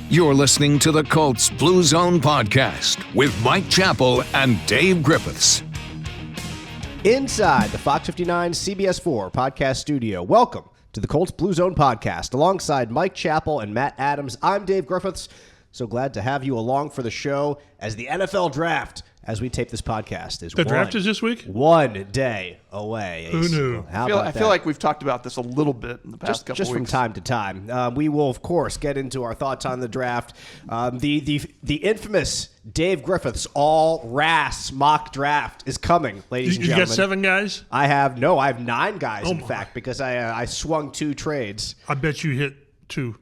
You're listening to the Colts Blue Zone Podcast with Mike Chappell and Dave Griffiths. Inside the Fox 59 CBS 4 podcast studio, welcome to the Colts Blue Zone Podcast. Alongside Mike Chappell and Matt Adams, I'm Dave Griffiths. So glad to have you along for the show as the NFL Draft, as we tape this podcast, is the draft is this week? 1 day away. Who knew? I feel like we've talked about this a little bit in the past couple weeks. Just from time to time. We will, of course, get into our thoughts on the draft. The infamous Dave Griffiths All-RAS mock draft is coming, ladies and gentlemen. You got 7 guys? I have 9 guys, in fact, because I swung 2 trades. I bet you hit 2.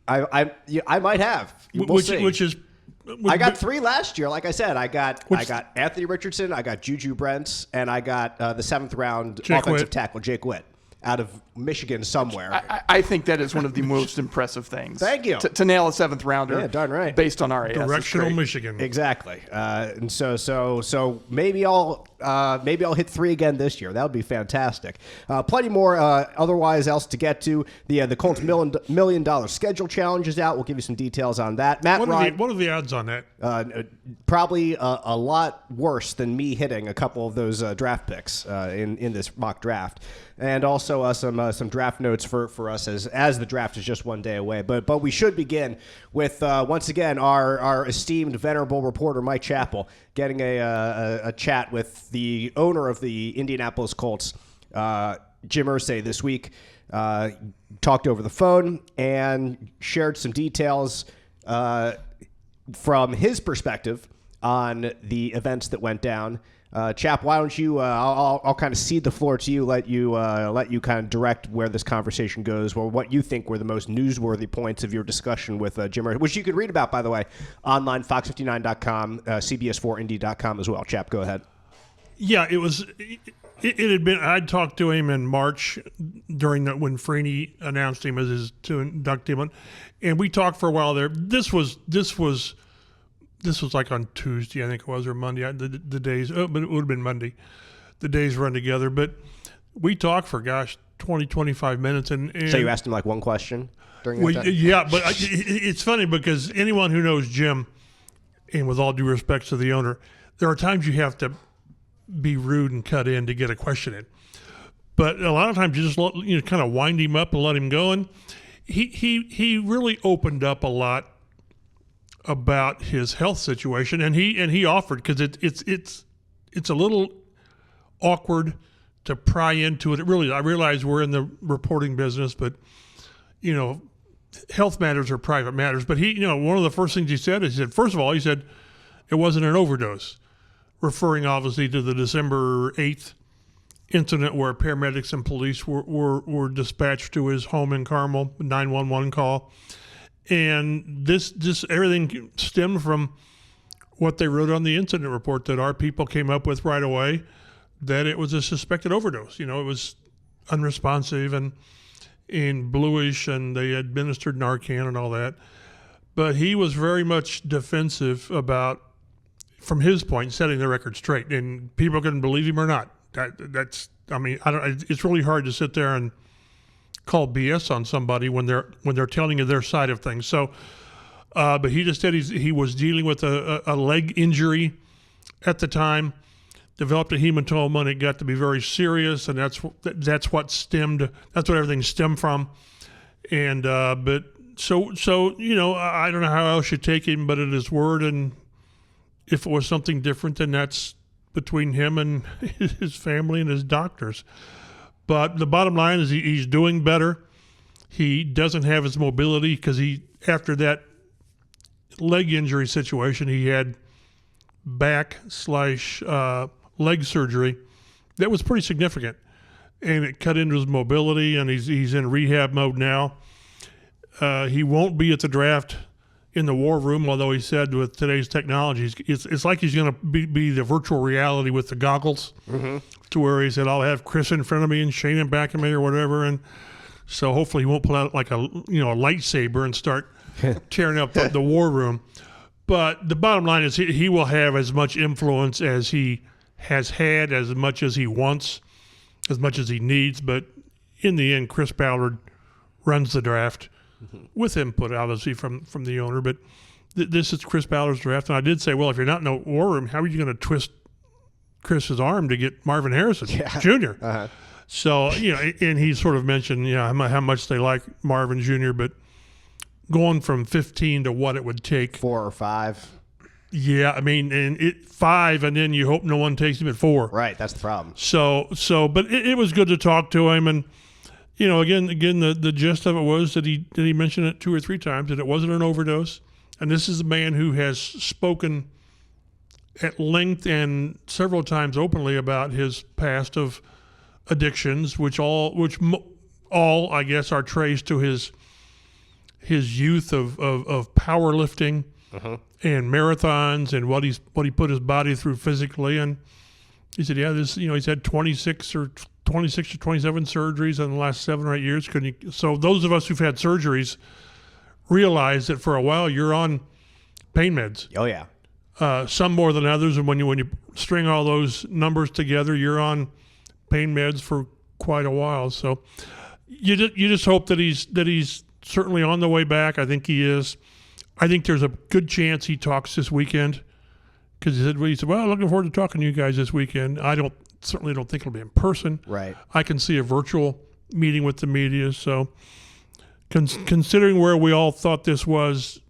I might have. We'll see. Which is... I got 3 last year. Like I said, I got Anthony Richardson, I got Juju Brents, and I got the 7th round offensive tackle, Jake Witt, out of Michigan somewhere. I think that is one of the most impressive things. Thank you. To nail a 7th rounder. Yeah, darn right. Based on RAS. Directional Michigan. Exactly. And so maybe I'll hit 3 again this year. That would be fantastic. Plenty more otherwise else to get to. The Colts $1 million schedule challenge is out. We'll give you some details on that. Matt, what are the odds on that? Probably a lot worse than me hitting a couple of those draft picks in this mock draft. And also some draft notes for us as the draft is just 1 day away. But we should begin with once again our esteemed venerable reporter Mike Chappell getting a chat with the owner of the Indianapolis Colts, Jim Irsay, this week. Talked over the phone and shared some details from his perspective on the events that went down. Chap, why don't you? I'll kind of cede the floor to you. Let you kind of direct where this conversation goes, or what you think were the most newsworthy points of your discussion with Jim Irsay, which you can read about, by the way, online, fox59.com, cbs4indy.com as well. Chap, go ahead. Yeah, it was. It had been. I'd talked to him in March when Freeney announced him as to induct him, and we talked for a while there. This was like on Tuesday, I think it was, or Monday. The days, but it would have been Monday. The days run together. But we talked for, 20, 25 minutes. And so you asked him like one question during that time? Yeah, but it's funny because anyone who knows Jim, and with all due respect to the owner, there are times you have to be rude and cut in to get a question in. But a lot of times you just kind of wind him up and let him go. And he really opened up a lot about his health situation, and he offered, because it's a little awkward to pry into it. I realize we're in the reporting business, but health matters are private matters. But one of the first things he said first of all, he said it wasn't an overdose, referring obviously to the December 8th incident where paramedics and police were dispatched to his home in Carmel, 911 call. And this everything stemmed from what they wrote on the incident report that our people came up with right away, that it was a suspected overdose. It was unresponsive and bluish, and they administered Narcan and all that. But he was very much defensive about, from his point, setting the record straight. And people can believe him or not. It's really hard to sit there and call BS on somebody when they're telling you their side of things. So, but he just said he was dealing with a leg injury at the time, developed a hematoma, and it got to be very serious, and that's what everything stemmed from. And but so I don't know how else you take him, but at his word, and if it was something different, then that's between him and his family and his doctors. But the bottom line is he's doing better. He doesn't have his mobility because after that leg injury situation, he had back/leg surgery that was pretty significant, and it cut into his mobility, and he's in rehab mode now. He won't be at the draft in the war room, although he said with today's technology, it's like he's going to be the virtual reality with the goggles, to where he said, I'll have Chris in front of me and Shane in back of me or whatever. And so hopefully he won't pull out like a lightsaber and start tearing up the war room. But the bottom line is he will have as much influence as he has had, as much as he wants, as much as he needs. But in the end, Chris Ballard runs the draft. with input, obviously, from the owner. But this is Chris Ballard's draft. And I did say, well, if you're not in a war room, how are you going to twist Chris's arm to get Marvin Harrison Jr.? Uh-huh. So, and he sort of mentioned, how much they like Marvin Jr., but going from 15 to what it would take. 4 or 5. Yeah, I mean, and 5, and then you hope no one takes him at 4. Right, that's the problem. So, but it was good to talk to him, and again, the gist of it was that he mentioned it 2 or 3 times that it wasn't an overdose, and this is a man who has spoken at length and several times openly about his past of addictions, which all I guess are traced to his youth of powerlifting. Uh-huh. And marathons and what he put his body through physically, and he said, he's had 26 or 27 surgeries in the last 7 or 8 years. So those of us who've had surgeries realize that for a while you're on pain meds. Oh yeah. Some more than others, and when you string all those numbers together, you're on pain meds for quite a while. So you just hope that he's certainly on the way back. I think he is. I think there's a good chance he talks this weekend, because he said, well, looking forward to talking to you guys this weekend. I certainly don't think it'll be in person. Right. I can see a virtual meeting with the media. So considering where we all thought this was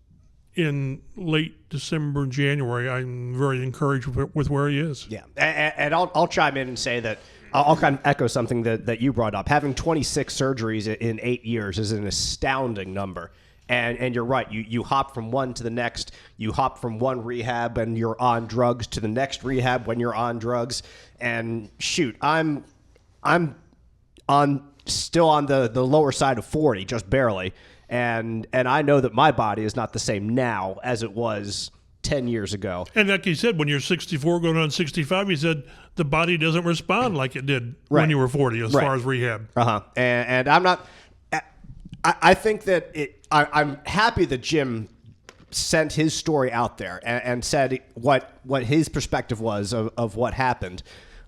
in late December, January, I'm very encouraged with where he is. Yeah, and I'll chime in and say that I'll kind of echo something that you brought up. Having 26 surgeries in 8 years is an astounding number. And you're right. You hop from one to the next. You hop from one rehab and you're on drugs to the next rehab when you're on drugs. And shoot, I'm still on the lower side of 40, just barely. And I know that my body is not the same now as it was 10 years ago. And like you said, when you're 64 going on 65, you said the body doesn't respond like it did when you were 40 as far as rehab. Uh-huh. And I'm not. I think that I'm happy that Jim sent his story out there and said what his perspective was of what happened.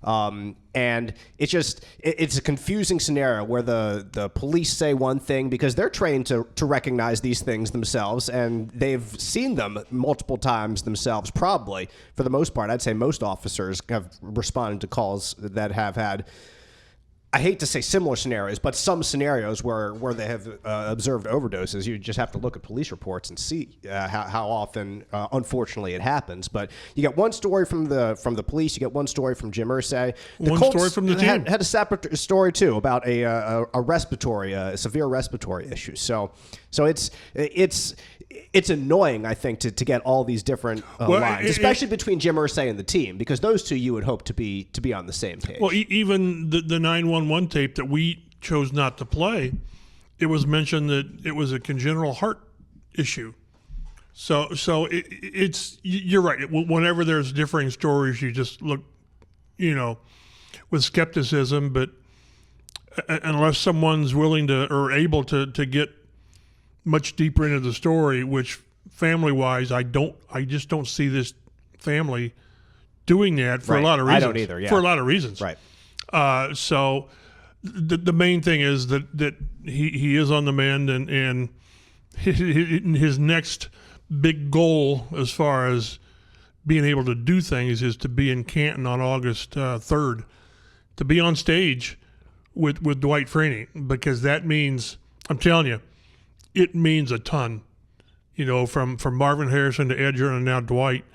And it's a confusing scenario where the police say one thing because they're trained to recognize these things themselves, and they've seen them multiple times themselves. Probably for the most part, I'd say most officers have responded to calls that have had, I hate to say similar scenarios, but some scenarios where they have observed overdoses. You just have to look at police reports and see how often, unfortunately, it happens. But you get one story from the police, you get one story from Jim Irsay. The Colts story from the team had a separate story too about a severe respiratory issue. So it's annoying, I think, to get all these different lines, especially between Jim Irsay and the team, because those two you would hope to be on the same page. Well, even the 911 tape that we chose not to play, it was mentioned that it was a congenital heart issue. So it's you're right. Whenever there's differing stories, you just look, with skepticism. But unless someone's willing to or able to get much deeper into the story, which family-wise, I just don't see this family doing that for a lot of reasons. I don't either. Yeah. For a lot of reasons. Right. So the main thing is that he is on the mend, and his next big goal as far as being able to do things is to be in Canton on August 3rd, to be on stage with Dwight Freeney, because that means, I'm telling you, it means a ton, from Marvin Harrison to Edger and now Dwight.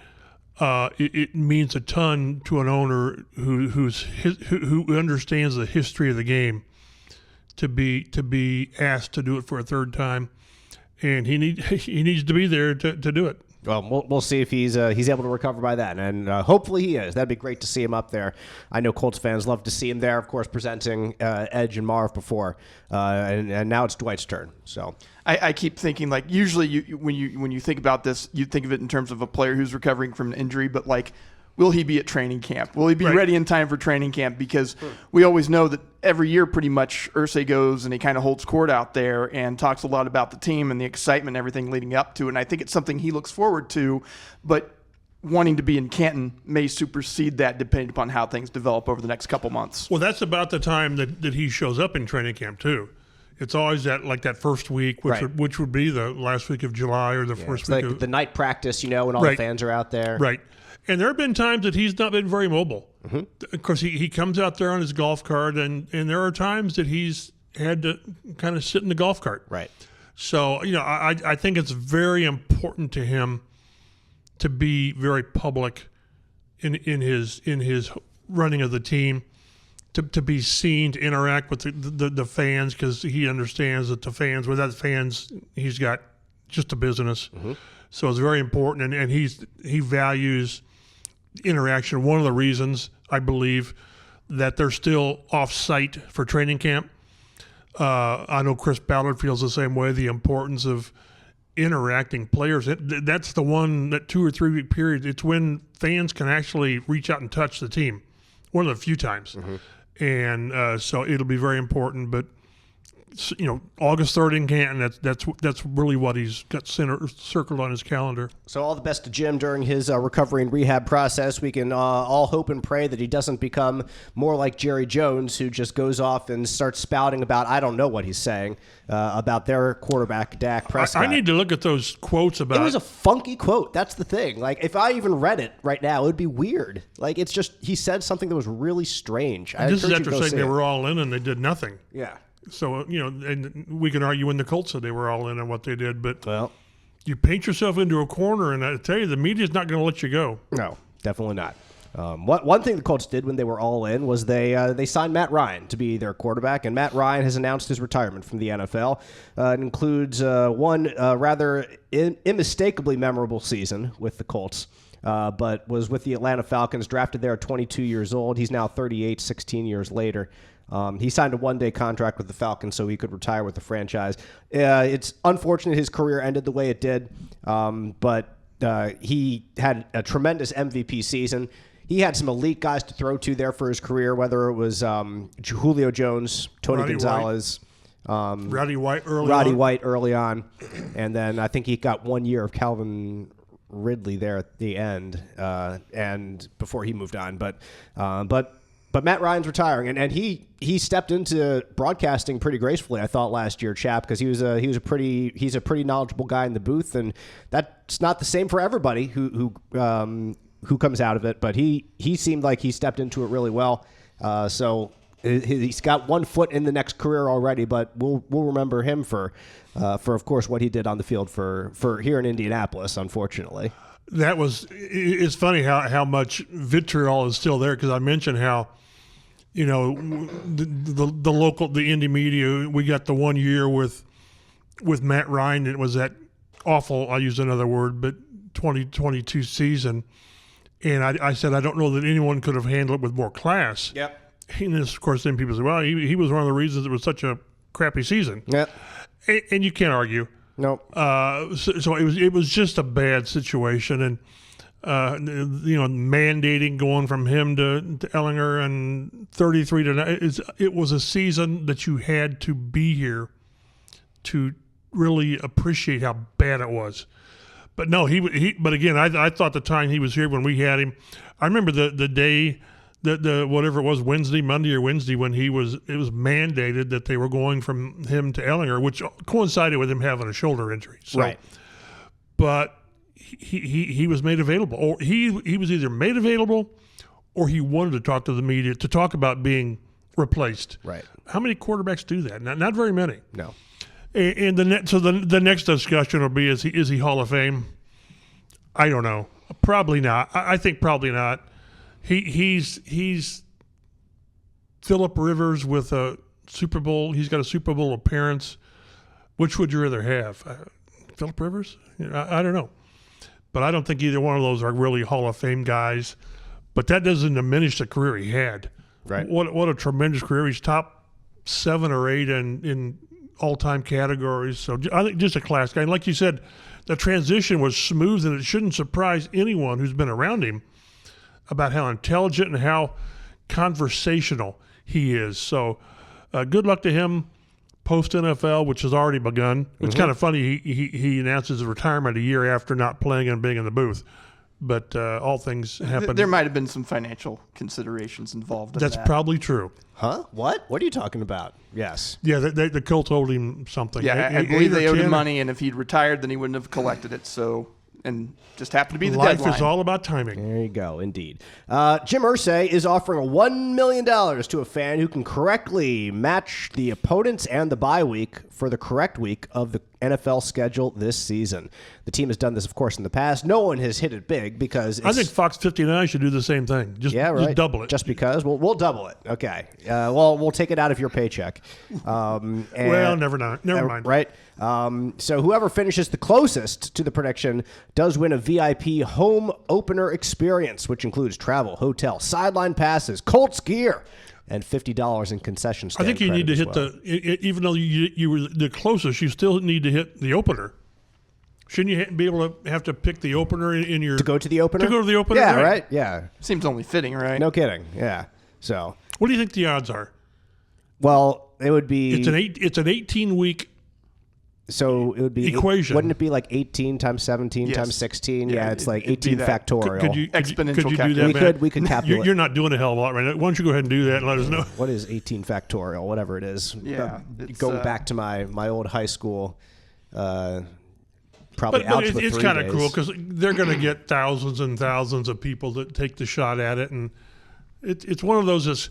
It means a ton to an owner who understands the history of the game to be asked to do it for a third time, and he needs to be there to do it. Well, we'll see if he's able to recover by then, and hopefully he is. That'd be great to see him up there. I know Colts fans love to see him there, of course, presenting Edge and Marv before, and now it's Dwight's turn. So I keep thinking, like, usually when you think about this, you think of it in terms of a player who's recovering from an injury, but like, will he be at training camp? Will he be ready in time for training camp? Because we always know that every year pretty much Irsay goes and he kind of holds court out there and talks a lot about the team and the excitement and everything leading up to it. And I think it's something he looks forward to, but wanting to be in Canton may supersede that depending upon how things develop over the next couple months. Well, that's about the time that he shows up in training camp too. It's always that first week, which would be the last week of July or the first week of the night practice, when all the fans are out there. Right. And there have been times that he's not been very mobile. Of course, he comes out there on his golf cart, and there are times that he's had to kind of sit in the golf cart. Right. So, I think it's very important to him to be very public in his running of the team, to be seen, to interact with the fans, because he understands that without the fans, he's got just a business. So it's very important, and he values interaction. One of the reasons, I believe, that they're still off-site for training camp. I know Chris Ballard feels the same way, the importance of interacting players. That's the one, that 2 or 3 week period, it's when fans can actually reach out and touch the team. One of the few times. And so it'll be very important. But, August 3rd in Canton, that's really what he's got circled on his calendar. So all the best to Jim during his recovery and rehab process. We can all hope and pray that he doesn't become more like Jerry Jones, who just goes off and starts spouting about, I don't know what he's saying, about their quarterback, Dak Prescott. I need to look at those quotes about... It was a funky quote. That's the thing. Like, if I even read it right now, it would be weird. Like, it's just, he said something that was really strange. This is after saying they were all in and they did nothing. Yeah. So, and we can argue when the Colts said they were all in on what they did, but well, you paint yourself into a corner, and I tell you, the media's not going to let you go. No, definitely not. One thing the Colts did when they were all in was they signed Matt Ryan to be their quarterback, and Matt Ryan has announced his retirement from the NFL. It includes one rather unmistakably memorable season with the Colts, but was with the Atlanta Falcons, drafted there at 22 years old. He's now 38, 16 years later. He signed a one-day contract with the Falcons so he could retire with the franchise. It's unfortunate his career ended the way it did, but he had a tremendous MVP season. He had some elite guys to throw to there for his career, whether it was Julio Jones, Tony Gonzalez, Roddy White early on, and then I think he got 1 year of Calvin Ridley there at the end, and before he moved on. But Matt Ryan's retiring, and he stepped into broadcasting pretty gracefully, I thought, last year, Chap, because he's a pretty knowledgeable guy in the booth, and that's not the same for everybody who comes out of it. But he seemed like he stepped into it really well. So he's got 1 foot in the next career already, but we'll remember him for of course what he did on the field for here in Indianapolis, unfortunately. It's funny how much vitriol is still there, because I mentioned how, the local, the indie media, we got the 1 year with Matt Ryan. It was that awful, I'll use another word, but 2022 season. And I said, I don't know that anyone could have handled it with more class. Yep. And this, of course, then people say, well, he was one of the reasons it was such a crappy season. Yep. And you can't argue. No. So it was just a bad situation, and mandating going from him to Ellinger and 33 to 9. It was a season that you had to be here to really appreciate how bad it was. But no, but again, I thought the time he was here when we had him. I remember the day. The whatever it was, Monday or Wednesday, when it was mandated that they were going from him to Ellinger, which coincided with him having a shoulder injury. So, right. But he was made available, or he was either made available, or he wanted to talk to the media to talk about being replaced. Right. How many quarterbacks do that? Not very many. No. And the next discussion will be, is he Hall of Fame? I don't know. Probably not. I think probably not. He's Phillip Rivers with a Super Bowl. He's got a Super Bowl appearance. Which would you rather have? Phillip Rivers? I don't know. But I don't think either one of those are really Hall of Fame guys. But that doesn't diminish the career he had. Right. What a tremendous career. He's top 7 or 8 in all-time categories. So I think just a class guy. And like you said, the transition was smooth, and it shouldn't surprise anyone who's been around him about how intelligent and how conversational he is. So good luck to him post-NFL, which has already begun. It's kind of funny. He announces his retirement a year after not playing and being in the booth. But all things happen. There might have been some financial considerations involved in That's that. probably true. Huh? What? What are you talking about? Yes. Yeah, the Colts owed him something. Yeah, I believe they owed him money, and if he'd retired, then he wouldn't have collected it. So, and just happened to be the Life deadline. is all about timing. There you go, indeed. Jim Irsay is offering $1 million to a fan who can correctly match the opponents and the bye week for the correct week of the NFL schedule this season. The team has done this, of course, in the past. No one has hit it big because I think Fox 59 should do the same thing. Just double it. Just because? We'll double it. Okay. Well, we'll take it out of your paycheck. Well, never mind. Right? So whoever finishes the closest to the prediction does win a VIP home opener experience, which includes travel, hotel, sideline passes, Colts gear, and $50 in concession stand I think you need to credit hit even though you were the closest, you still need to hit the opener. Shouldn't you be able to have to pick the opener in your... To go to the opener? To go to the opener, yeah, right? Yeah. Seems only fitting, right? No kidding. Yeah. So... What do you think the odds are? Well, it would be... It's an 18-week... So it would be equation. Wouldn't it be like 18 times 17 times 16? Yeah, it's like 18 factorial. Could you do that? We could calculate. You're not doing a hell of a lot right now. Why don't you go ahead and do that and let us know? What is 18 factorial? Whatever it is. Yeah, going back to my old high school. Probably but it's kind of cool because they're going to get thousands and thousands of people that take the shot at it, and it's one of those.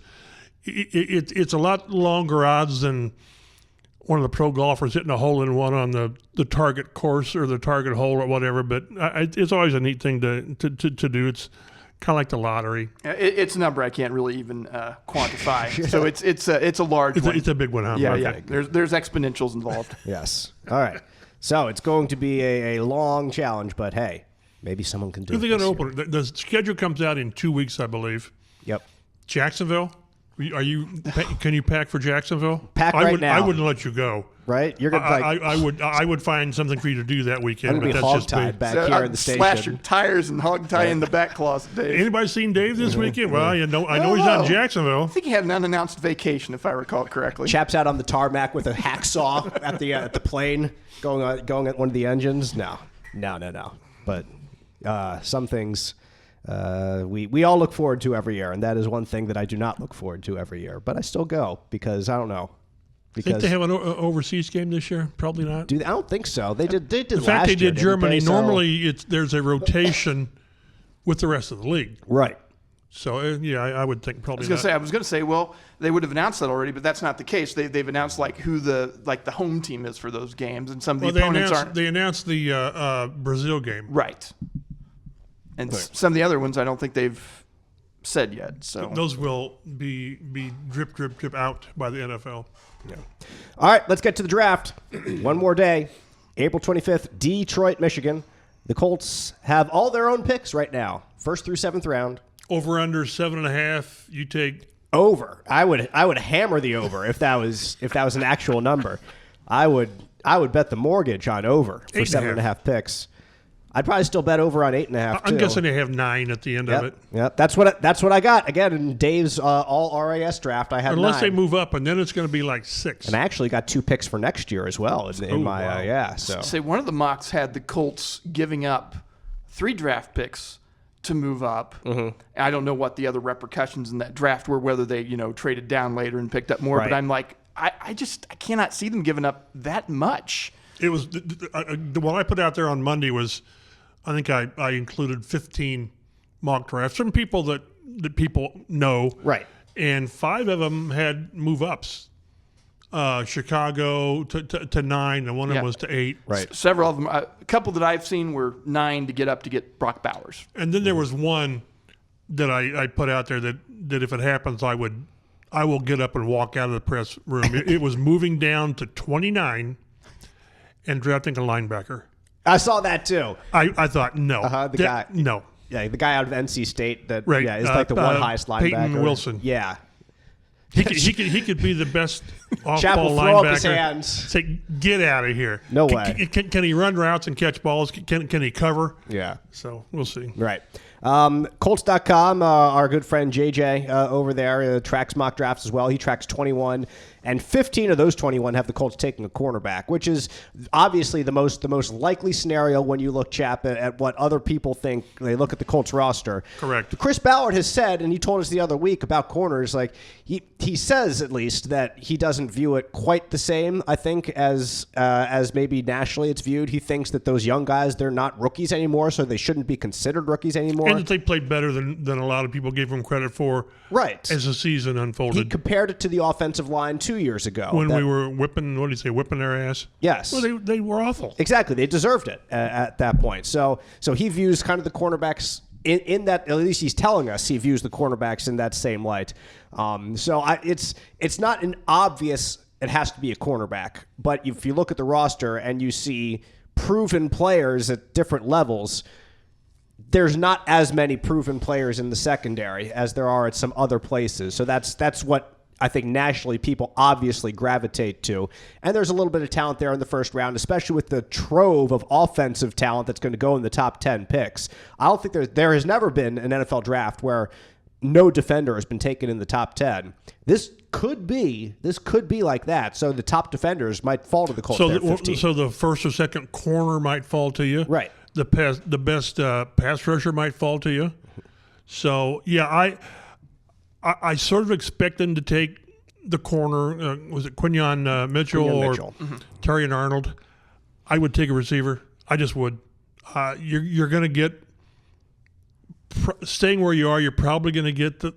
It's a lot longer odds than one of the pro golfers hitting a hole-in-one on the target course or the target hole or whatever, but it's always a neat thing to do. It's kind of like the lottery. It's a number I can't really even quantify. So it's a large one. It's a big one, huh? Yeah, Okay. yeah. There's exponentials involved. Yes. All right. So it's going to be a long challenge, but hey, maybe someone can do it. Who's going to open it? The schedule comes out in 2 weeks, I believe. Yep. Jacksonville? Can you pack for Jacksonville? Pack right now. I wouldn't let you go. Right? You're gonna. I would find something for you to do that weekend. I'm gonna be hogtied back here in the station. Slash your tires and hog tie in the back closet, Dave. Anybody seen Dave this weekend? Well, I know he's not in Jacksonville. I think he had an unannounced vacation, if I recall correctly. Chaps out on the tarmac with a hacksaw at the plane, going at one of the engines. No. But some things. We all look forward to every year, and that is one thing that I do not look forward to every year. But I still go because I don't know. Think they have an overseas game this year? Probably not. I don't think so. They did. The fact last they did year, Germany. they? Normally, there's a rotation with the rest of the league. Right. So yeah, I would think probably. I was going to say, well, they would have announced that already, but that's not the case. They've announced who the home team is for those games, and some of the opponents aren't. They announced the Brazil game. Right. And some of the other ones I don't think they've said yet. So those will be drip out by the NFL. Yeah. All right, let's get to the draft. One more day. April 25th, Detroit, Michigan. The Colts have all their own picks right now, 1st through 7th round. Over under 7.5. You take over. I would hammer the over if that was an actual number. I would bet the mortgage on over for 7.5 picks. I'd probably still bet over on 8.5. I'm guessing they have 9 at the end of it. Yep, that's what I got. Again, in Dave's All-RAS draft, I had unless 9. they move up, and then it's going to be like 6. And I actually got 2 picks for next year as well. So say one of the mocks had the Colts giving up 3 draft picks to move up. Mm-hmm. I don't know what the other repercussions in that draft were, whether they traded down later and picked up more. Right. But I'm like, I cannot see them giving up that much. It was what I put out there on Monday was. I think I included 15 mock drafts from people that people know. Right. And 5 of them had move-ups. Chicago to 9, and one of them was to 8. Right. Several of them. A couple that I've seen were 9 to get Brock Bowers. And then there was one that I put out there that if it happens, I will get up and walk out of the press room. It was moving down to 29 and drafting a linebacker. I saw that too. I thought no. The guy. No. Yeah, the guy out of NC State that right. is like the one highest linebacker. Peyton Wilson. Yeah. He could be the best off-ball Chappell linebacker. Throw up his hands. Say, get out of here. No way. Can he run routes and catch balls? Can he cover? Yeah. So we'll see. Right. Colts.com, our good friend JJ over there tracks mock drafts as well. He tracks 21 and 15 of those 21 have the Colts taking a cornerback, which is obviously the most likely scenario when you look, Chap, at what other people think. They look at the Colts roster. Correct. Chris Ballard has said, and he told us the other week about corners, like he says at least that he doesn't view it quite the same, I think, as maybe nationally it's viewed. He thinks that those young guys, they're not rookies anymore, so they shouldn't be considered rookies anymore. And that they played better than a lot of people gave them credit for. Right. As the season unfolded. He compared it to the offensive line 2 years ago. When we were whipping their ass? Yes. Well, they were awful. Exactly. They deserved it at that point. So he views kind of the cornerbacks in that, at least he's telling us he views the cornerbacks in that same light. It's not an obvious it has to be a cornerback, but if you look at the roster and you see proven players at different levels, there's not as many proven players in the secondary as there are at some other places. So that's what I think nationally people obviously gravitate to. And there's a little bit of talent there in the first round, especially with the trove of offensive talent that's going to go in the top 10 picks. I don't think there has never been an NFL draft where no defender has been taken in the top 10. This could be like that. So the top defenders might fall to the Colts at 15. So the first or second corner might fall to you. Right. The best pass rusher might fall to you. So, yeah, I sort of expect them to take the corner. Was it Quinyon Mitchell or Terry and Arnold? I would take a receiver. I just would. You're going to get staying where you are. You're probably going to get the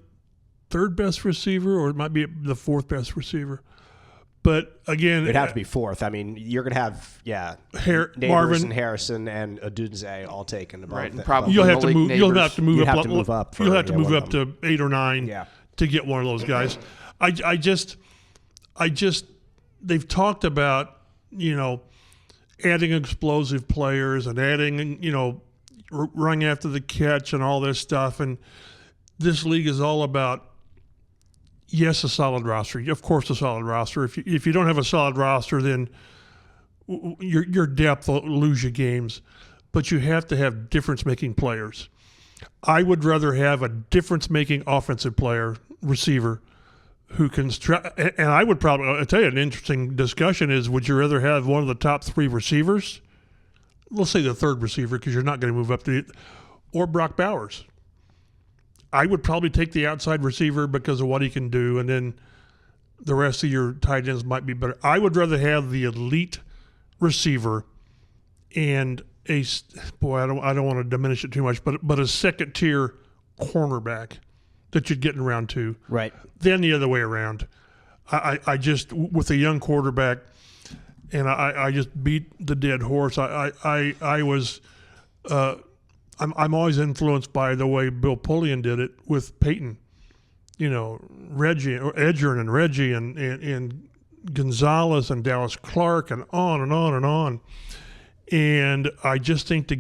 third best receiver, or it might be the fourth best receiver. But again, it'd have to be fourth. I mean, you're going to have Neighbors Marvin and Harrison and Odunze all taken. Right, and probably you'll have to move. You'll have to move up. You'll have to move up to 8 or 9 to get one of those guys. I just they've talked about adding explosive players and adding running after the catch and all this stuff, and this league is all about. Yes, a solid roster. Of course, a solid roster. If you don't have a solid roster, then your depth will lose you games. But you have to have difference-making players. I would rather have a difference-making offensive player, receiver, who can and I would probably, I'll tell you, an interesting discussion is, would you rather have one of the top 3 receivers? We'll say the third receiver, because you're not going to move up to it, or Brock Bowers. I would probably take the outside receiver because of what he can do, and then the rest of your tight ends might be better. I would rather have the elite receiver and I don't want to diminish it too much, but a second tier cornerback that you'd get in round 2. Right. Then the other way around. I just, with a young quarterback, and I just beat the dead horse. I was. I'm always influenced by the way Bill Pullian did it with Peyton. Reggie, or Edgerrin and Reggie and Gonzalez and Dallas Clark and on and on and on. And I just think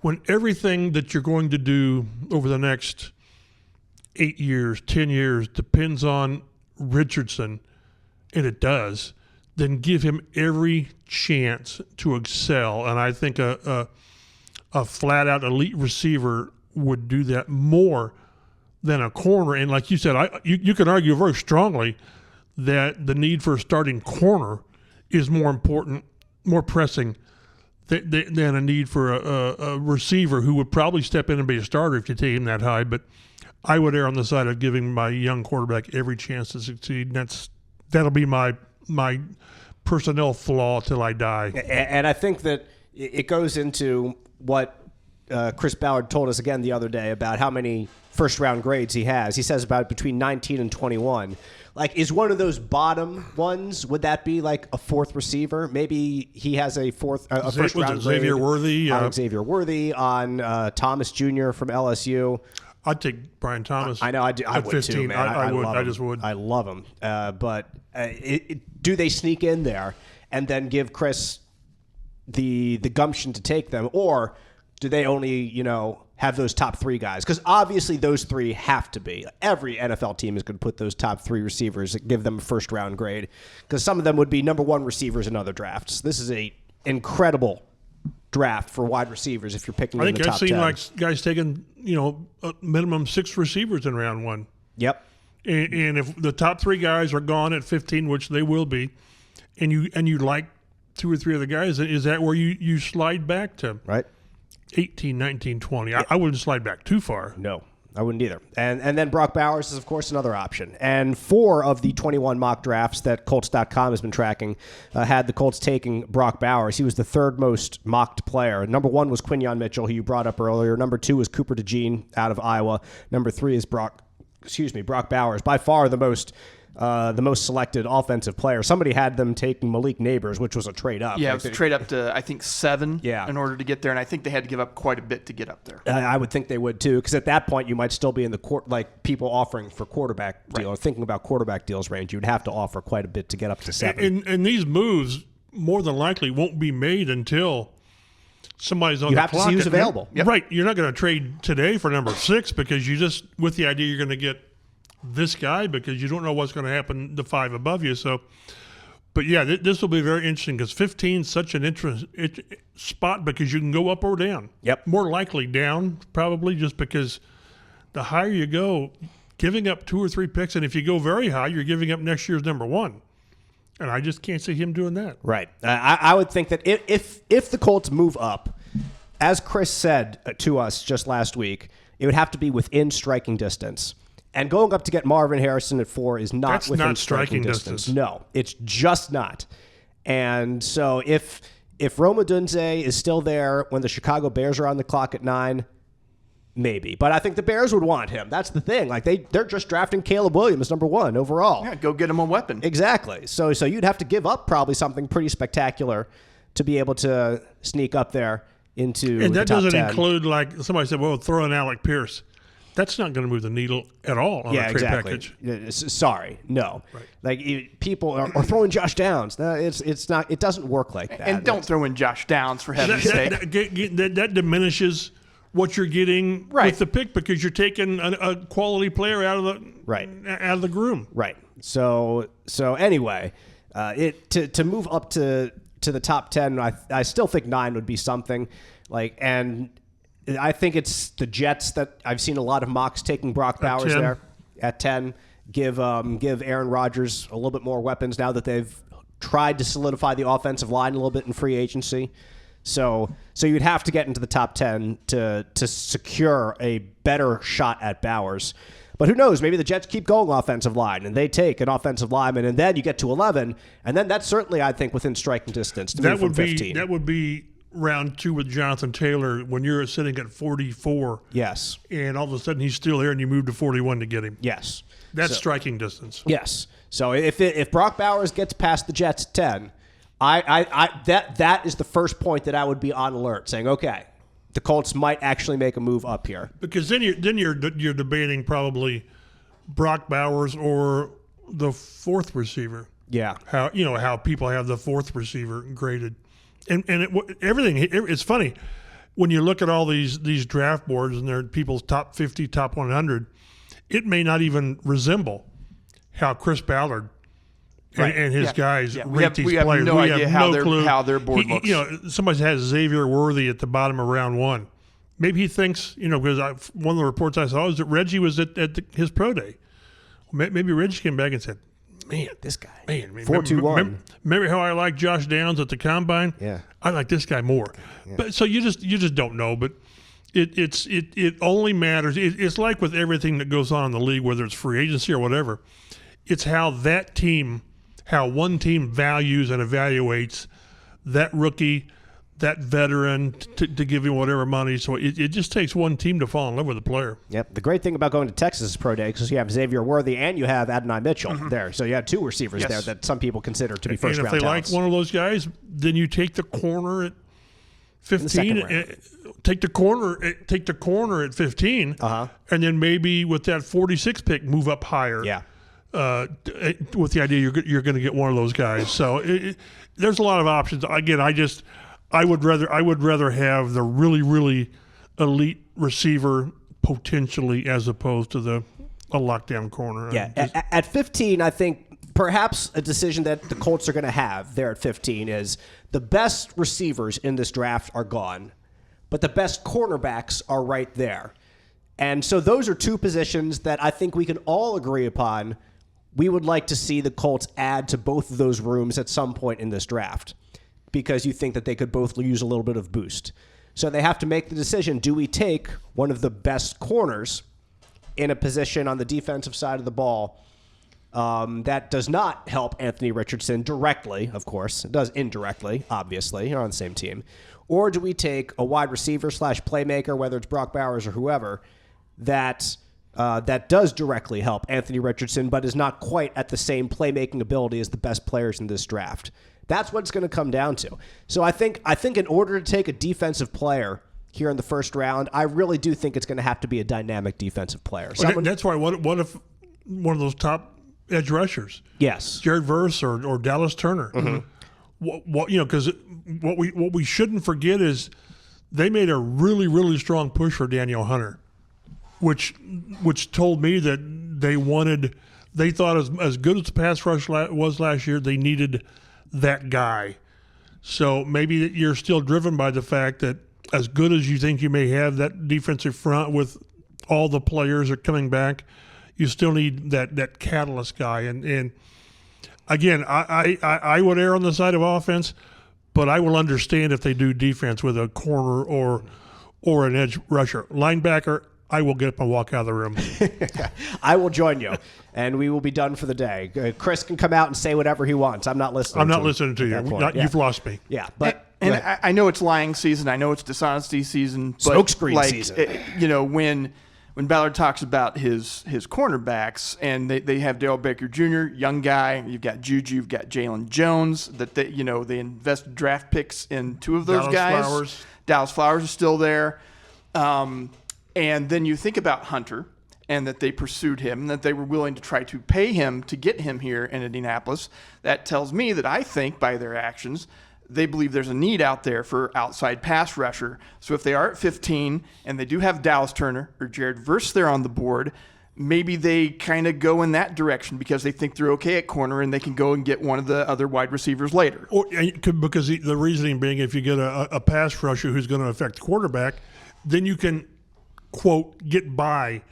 when everything that you're going to do over the next 8 years, 10 years depends on Richardson, and it does, then give him every chance to excel. And I think a flat-out elite receiver would do that more than a corner. And like you said, you can argue very strongly that the need for a starting corner is more important, more pressing than a need for a receiver who would probably step in and be a starter if you take him that high. But I would err on the side of giving my young quarterback every chance to succeed. And that'll be my personnel flaw till I die. And I think that it goes into what Chris Ballard told us again the other day about how many first-round grades he has. He says about between 19 and 21. Like, is one of those bottom ones, would that be like a fourth receiver? Maybe he has a first-round grade. Xavier Worthy. On Xavier Worthy, on Thomas Jr. from LSU. I'd take Brian Thomas. I know, I would 15. too, man. I would. I just would. I love him. But do they sneak in there and then give Chris the gumption to take them, or do they only have those top 3 guys? Because obviously those 3 have to be. Every NFL team is going to put those top 3 receivers, give them a first round grade, because some of them would be number 1 receivers in other drafts. This is a incredible draft for wide receivers if you're picking in the top 10. I think I've seen like guys taking a minimum 6 receivers in round 1. Yep. And if the top 3 guys are gone at 15, which they will be, and you like 2 or 3 of the guys, is that where you slide back to? Right. 18, 19, 20. I wouldn't slide back too far. No, I wouldn't either. And then Brock Bowers is, of course, another option. And 4 of the 21 mock drafts that Colts.com has been tracking had the Colts taking Brock Bowers. He was the 3rd most mocked player. Number 1 was Quinyon Mitchell, who you brought up earlier. Number 2 was Cooper DeJean out of Iowa. Number 3 is Brock Bowers, by far the most selected offensive player. Somebody had them taking Malik Neighbors, which was a trade up. Yeah, it was a trade up to, I think, 7 in order to get there, and I think they had to give up quite a bit to get up there. I would think they would too, because at that point you might still be in the court, like people offering for quarterback deal or thinking about quarterback deals range. You would have to offer quite a bit to get up to 7. And these moves more than likely won't be made until somebody's on the clock. You have to see who's available. Yep. Right. You're not going to trade today for number 6 because you just, with the idea you're going to get this guy, because you don't know what's going to happen the 5 above you. So, but yeah, this will be very interesting because 15 is such an interesting spot because you can go up or down. Yep. More likely down, probably, just because the higher you go, giving up 2 or 3 picks, and if you go very high, you're giving up next year's number 1. And I just can't see him doing that. Right. I would think that if the Colts move up, as Chris said to us just last week, it would have to be within striking distance. And going up to get Marvin Harrison at 4 is not within striking distance. No, it's just not. And so if Rome Odunze is still there when the Chicago Bears are on the clock at 9, maybe. But I think the Bears would want him. That's the thing. Like they're just drafting Caleb Williams number 1 overall. Yeah, go get him a weapon. Exactly. So you'd have to give up probably something pretty spectacular to be able to sneak up there into and the that top doesn't 10. include, like somebody said, well, throw in Alec Pierce. That's not going to move the needle at all on a trade package. Sorry, no. Right. Like people are throwing Josh Downs. No, it's not. It doesn't work like that. And don't throw in Josh Downs for heaven's sake. That diminishes what you're getting with the pick because you're taking a quality player out of the groom. Right. So anyway, to move up to the top 10, I still think 9 would be something. And I think it's the Jets that I've seen a lot of mocks taking Brock Bowers there at 10. Give Aaron Rodgers a little bit more weapons now that they've tried to solidify the offensive line a little bit in free agency. So you'd have to get into the top 10 to secure a better shot at Bowers. But who knows? Maybe the Jets keep going offensive line and they take an offensive lineman, and then you get to 11, and then that's certainly, I think, within striking distance to move from 15. That would be round 2 with Jonathan Taylor when you're sitting at 44. Yes. And all of a sudden he's still there and you move to 41 to get him. Yes. That's striking distance. Yes. So if Brock Bowers gets past the Jets at 10, that is the first point that I would be on alert, saying, okay, the Colts might actually make a move up here. Because then you're debating probably Brock Bowers or the 4th receiver. Yeah. How people have the 4th receiver graded. And it's funny when you look at all these draft boards and they're people's top 50, top 100, it may not even resemble how Chris Ballard and his guys rate these players. We have no idea how their board looks. Somebody has Xavier Worthy at the bottom of round 1. Maybe he thinks, because one of the reports I saw is that Reggie was at his pro day. Maybe Reggie came back and said, man, this guy. Man, 4-2-1. Remember how I liked Josh Downs at the combine? Yeah. I like this guy more. Yeah. But so you just don't know. But it only matters. It's like with everything that goes on in the league, whether it's free agency or whatever. It's how one team values and evaluates that rookie, that veteran to give him whatever money. So it just takes one team to fall in love with a player. Yep. The great thing about going to Texas Pro Day because you have Xavier Worthy and you have Adonai Mitchell there. So you have 2 receivers there that some people consider to be first-round talents. And if they like one of those guys, then you take the corner at 15. Take the corner at 15. And then maybe with that 46 pick, move up higher. Yeah. With the idea you're going to get one of those guys. So there's a lot of options. Again, I would rather have the really, really elite receiver potentially as opposed to a lockdown corner. Yeah, at 15, I think perhaps a decision that the Colts are going to have there at 15 is the best receivers in this draft are gone, but the best cornerbacks are right there. And so those are two positions that I think we can all agree upon. We would like to see the Colts add to both of those rooms at some point in this draft because you think that they could both use a little bit of boost. So they have to make the decision, do we take one of the best corners in a position on the defensive side of the ball that does not help Anthony Richardson directly, of course. It does indirectly, obviously. You're on the same team. Or do we take a wide receiver / playmaker, whether it's Brock Bowers or whoever, that does directly help Anthony Richardson, but is not quite at the same playmaking ability as the best players in this draft? That's what it's going to come down to. So I think in order to take a defensive player here in the first round, I really do think it's going to have to be a dynamic defensive player. That's why. What if one of those top edge rushers? Yes, Jared Verse or Dallas Turner. Because what we shouldn't forget is they made a really, really strong push for Daniel Hunter, which told me that they thought as good as the pass rush was last year, they needed that guy. So maybe you're still driven by the fact that as good as you think you may have that defensive front with all the players are coming back, you still need that catalyst guy. And again, I would err on the side of offense, but I will understand if they do defense with a corner or an edge rusher. Linebacker, I will get up and walk out of the room. I will join you, and we will be done for the day. Chris can come out and say whatever he wants. I'm not listening. I'm not listening to you. You've lost me. Yeah, but and I know it's lying season. I know it's dishonesty season. But smokescreen season. When Ballard talks about his cornerbacks, and they have Darrell Baker Jr., young guy. You've got Juju. You've got Jalen Jones. That they invested draft picks in two of those guys. Dallas Flowers is still there. And then you think about Hunter and that they pursued him and that they were willing to try to pay him to get him here in Indianapolis. That tells me that I think by their actions, they believe there's a need out there for outside pass rusher. So if they are at 15 and they do have Dallas Turner or Jared Verse there on the board, maybe they kind of go in that direction because they think they're okay at corner and they can go and get one of the other wide receivers later. Because the reasoning being if you get a pass rusher who's going to affect the quarterback, then you can – quote, get by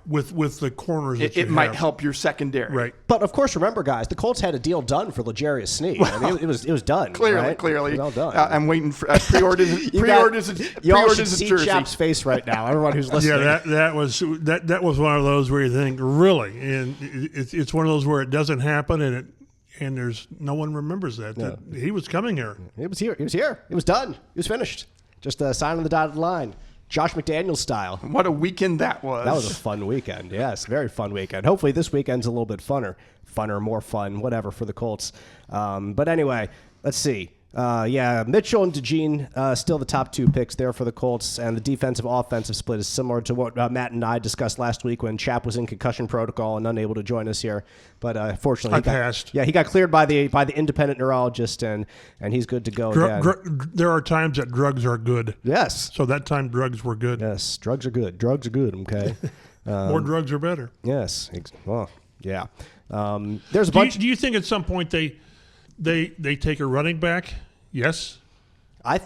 with the corners that you have. It might help your secondary. Right. But, of course, remember, guys, the Colts had a deal done for L'Jarius Sneed. Well, it was done. Clearly. It was all done. I'm waiting for pre-orders a see jersey. Chap's face right now, everyone who's listening. Yeah, that was one of those where you think, really? And it's one of those where it doesn't happen and there's no one remembers that he was coming here. It was here. It was done. It was finished. Just a sign on the dotted line. Josh McDaniels style. What a weekend that was. That was a fun weekend. Yes, very fun weekend. Hopefully this weekend's a little bit funner, more fun, whatever for the Colts. But anyway, let's see. Mitchell and DeJean still the top two picks there for the Colts, and the defensive-offensive split is similar to what Matt and I discussed last week when Chap was in concussion protocol and unable to join us here. But fortunately, he got cleared by the independent neurologist, and he's good to go again. There are times that drugs are good. Yes. So that time drugs were good. Yes, drugs are good. Drugs are good. Okay. More drugs are better. Yes. Well, yeah. There's a bunch. Do you think at some point they take a running back? Yes. I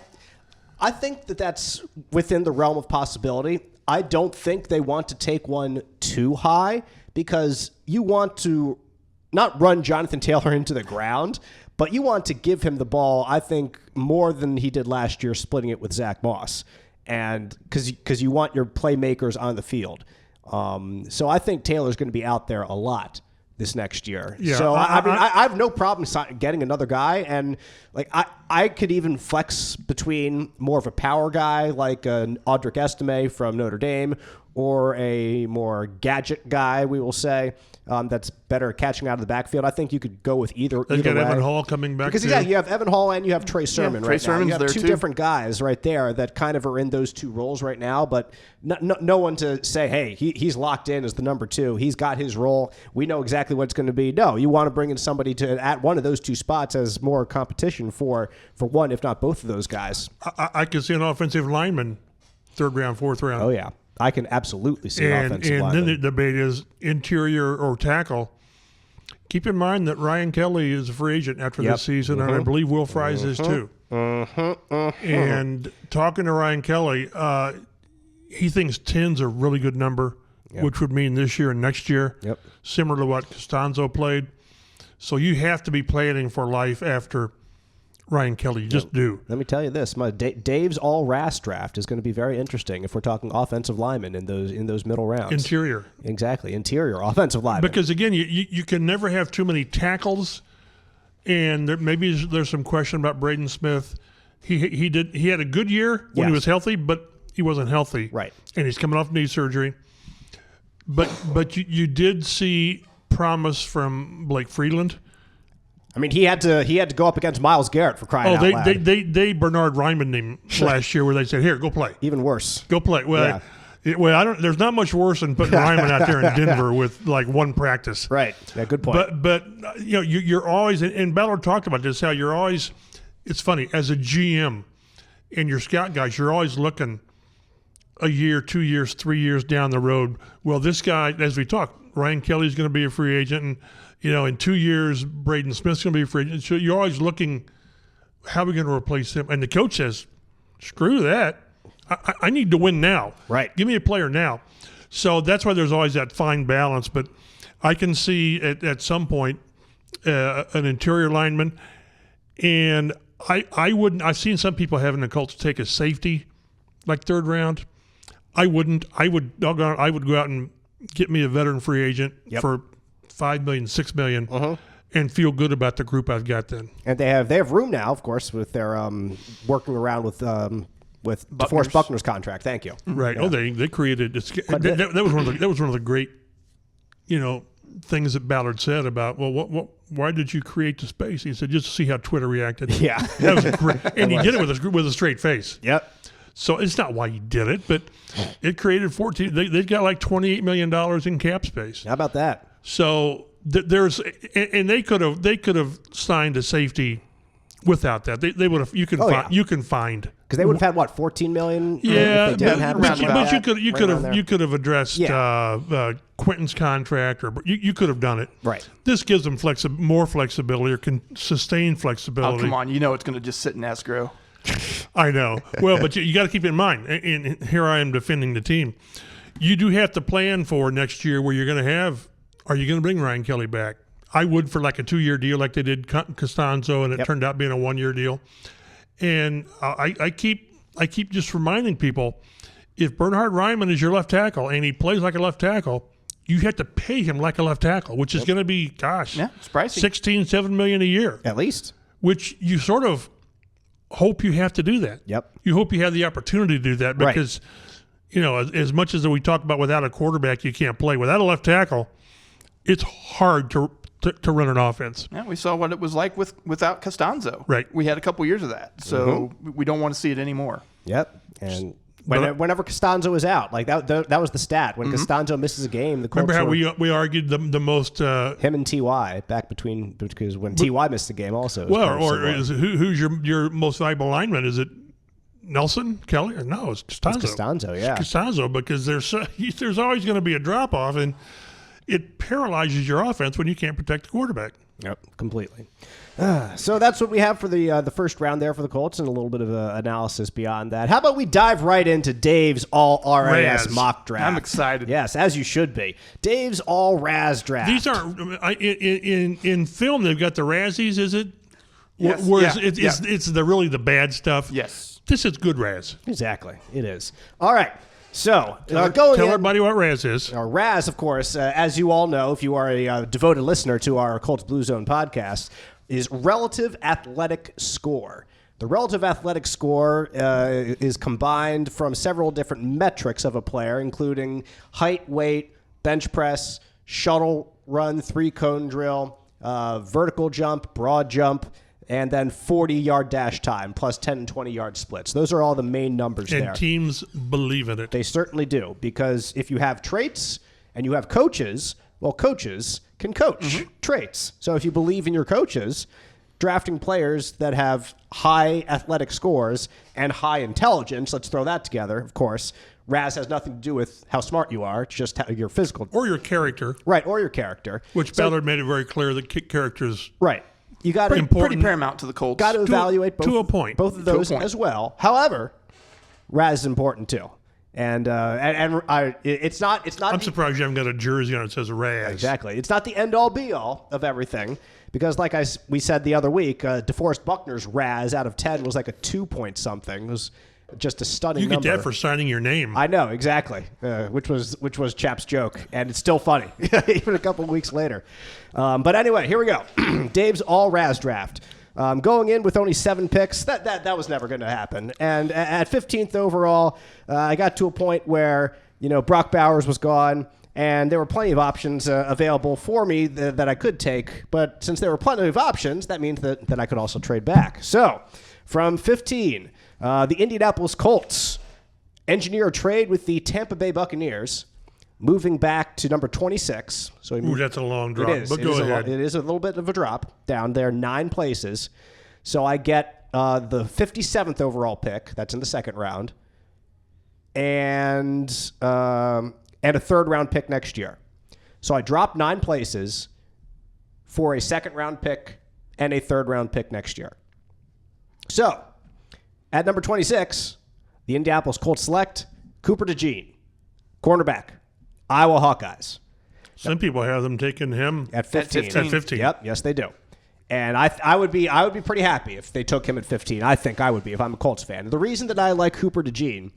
think that's within the realm of possibility. I don't think they want to take one too high because you want to not run Jonathan Taylor into the ground, but you want to give him the ball, I think, more than he did last year splitting it with Zach Moss, and because you want your playmakers on the field. So I think Taylor's going to be out there a lot this next year. Yeah, so I have no problem getting another guy, and like I could even flex between more of a power guy like an Audric Estime from Notre Dame or a more gadget guy, we will say, that's better at catching out of the backfield. I think you could go with either way. Evan Hall coming back because you have Evan Hall and you have Trey Sermon right now. Sermon's You have there two too. different guys right there that kind of are in those two roles right now, but no one to say, hey, he's locked in as the number two. He's got his role. We know exactly what it's going to be. No, you want to bring in somebody at one of those two spots as more competition for one, if not both of those guys. I can see an offensive lineman, 3rd round, 4th round. Oh, yeah. I can absolutely see an offensive lineman. And then the debate is interior or tackle. Keep in mind that Ryan Kelly is a free agent after this season, and I believe Will Fries is too. And talking to Ryan Kelly, he thinks 10's a really good number, which would mean this year and next year, similar to what Costanzo played. So you have to be planning for life after Ryan Kelly. You just do. Let me tell you this: Dave's All-RAS draft is going to be very interesting if we're talking offensive linemen in those middle rounds. Interior, exactly. Interior offensive linemen. Because again, you can never have too many tackles, and maybe there's some question about Braden Smith. He had a good year when he was healthy, but he wasn't healthy. Right. And he's coming off knee surgery. But you did see promise from Blake Freeland. I mean, he had to go up against Myles Garrett for crying out loud. They Bernard Ryman him last year where they said, "Here, go play." Even worse. Go play. Well, I don't. There's not much worse than putting Ryman out there in Denver with like one practice. Right. Yeah. Good point. But you're always, and Ballard talked about this, how you're always. It's funny as a GM and your scout guys, you're always looking a year, 2 years, 3 years down the road. Well, this guy, as we talk, Ryan Kelly's going to be a free agent, and in 2 years, Braden Smith's going to be a free agent. So you're always looking, how are we going to replace him? And the coach says, screw that. I need to win now. Right. Give me a player now. So that's why there's always that fine balance. But I can see at some point an interior lineman, and I wouldn't. I've seen some people having the Colts take a safety, like third round. I wouldn't. I would go out and get me a veteran free agent for $5 million, $6 million, and feel good about the group I've got then. And they have room now, of course, with their working around with DeForest Buckner's contract. Thank you. Right. Yeah. Oh, they created that was one of the great, things that Ballard said about, well, why did you create the space? He said, just to see how Twitter reacted. Yeah. That was great. And he did it with a straight face. Yep. So it's not why he did it, but it created 14. They've got like $28 million in cap space. How about that? So there's, and they could have signed a safety without that. They would have. You can find because they would have had $14 million. Yeah, if they didn't have but you could have addressed Quentin's contract, or you could have done it. Right. This gives them more flexibility, or can sustain flexibility. Oh, come on! It's going to just sit in escrow. I know. Well, but you got to keep it in mind. And here I am defending the team. You do have to plan for next year where you're going to have. Are you going to bring Ryan Kelly back? I would for like a 2-year deal, like they did Costanzo, and it turned out being a 1-year deal. And I keep just reminding people, if Bernhard Raimann is your left tackle and he plays like a left tackle, you have to pay him like a left tackle, which is going to be, it's pricey. $7 million a year at least. Which you sort of hope you have to do that. Yep. You hope you have the opportunity to do that because, as much as we talk about without a quarterback you can't play, without a left tackle, it's hard to run an offense. Yeah, we saw what it was like without Costanzo. Right. We had a couple years of that, so we don't want to see it anymore. Yep. And whenever Costanzo was out, like that was the stat. When Costanzo misses a game, the Colts remember how we argued the most him and Ty because when Ty missed the game also. Who's your most valuable lineman? Is it Nelson, Kelly, or no? It's Costanzo. It's Costanzo, yeah. It's Costanzo, because there's always going to be a drop off, and it paralyzes your offense when you can't protect the quarterback. Yep, completely. So that's what we have for the first round there for the Colts, and a little bit of analysis beyond that. How about we dive right into Dave's All-RAS mock draft? I'm excited. Yes, as you should be. Dave's All-RAS draft. These aren't in film. They've got the Razzies, is it? Yes. Whereas it's really the bad stuff. Yes. This is good Raz. Exactly, it is. All right. So, tell everybody what Raz is. Raz, of course, as you all know, if you are a devoted listener to our Colts Blue Zone podcast, is relative athletic score. The relative athletic score is combined from several different metrics of a player, including height, weight, bench press, shuttle run, 3-cone drill, vertical jump, broad jump, and then 40-yard dash time, plus 10 and 20-yard splits. Those are all the main numbers there. And teams believe in it. They certainly do, because if you have traits and you have coaches, well, coaches can coach traits. So if you believe in your coaches, drafting players that have high athletic scores and high intelligence, let's throw that together, of course. Raz has nothing to do with how smart you are, it's just your physical. Or your character. Right, or your character. Which Ballard made it very clear that characters... Right. You got pretty paramount to the Colts. Got to evaluate both to a point. Both of those as well. However, Raz is important too. And it's not. I'm surprised you haven't got a jersey on it that says RAS. Exactly. It's not the end-all, be-all of everything, because like we said the other week, DeForest Buckner's RAS out of 10 was like a 2-point something. It was just a stunning number. You get number. that for signing your name. I know, exactly, which was Chap's joke, and it's still funny, even a couple of weeks later. But anyway, here we go. Dave's All-RAS Draft. Going in with only 7 picks, that was never going to happen. And at 15th overall, I got to a point where, Brock Bowers was gone, and there were plenty of options available for me that I could take. But since there were plenty of options, that means that I could also trade back. So from 15, the Indianapolis Colts engineer a trade with the Tampa Bay Buccaneers, moving back to number 26. So that's a long drop. It is. But go ahead. It is a little bit of a drop down there, 9 places. So I get the 57th overall pick. That's in the second round. And a 3rd round pick next year. So I drop 9 places for a 2nd round pick and a 3rd round pick next year. So at number 26, the Indianapolis Colts select Cooper DeJean, cornerback, Iowa Hawkeyes. Some people have them taking him at 15. At 15. Yep, yes they do. And I would be pretty happy if they took him at 15. I think I would be if I'm a Colts fan. The reason that I like Cooper DeJean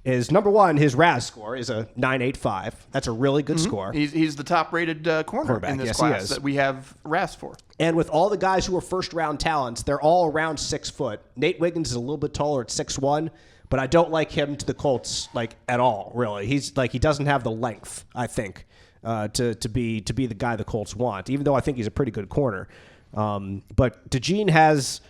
is, number one, his RAS score is a 9.85. That's a really good score. He's the top-rated cornerback in this class that we have RAS for. And with all the guys who are first-round talents, they're all around 6 foot. Nate Wiggins is a little bit taller at 6'1", but I don't like him to the Colts at all. Really, he doesn't have the length, I think, to be the guy the Colts want. Even though I think he's a pretty good corner, but DeJean has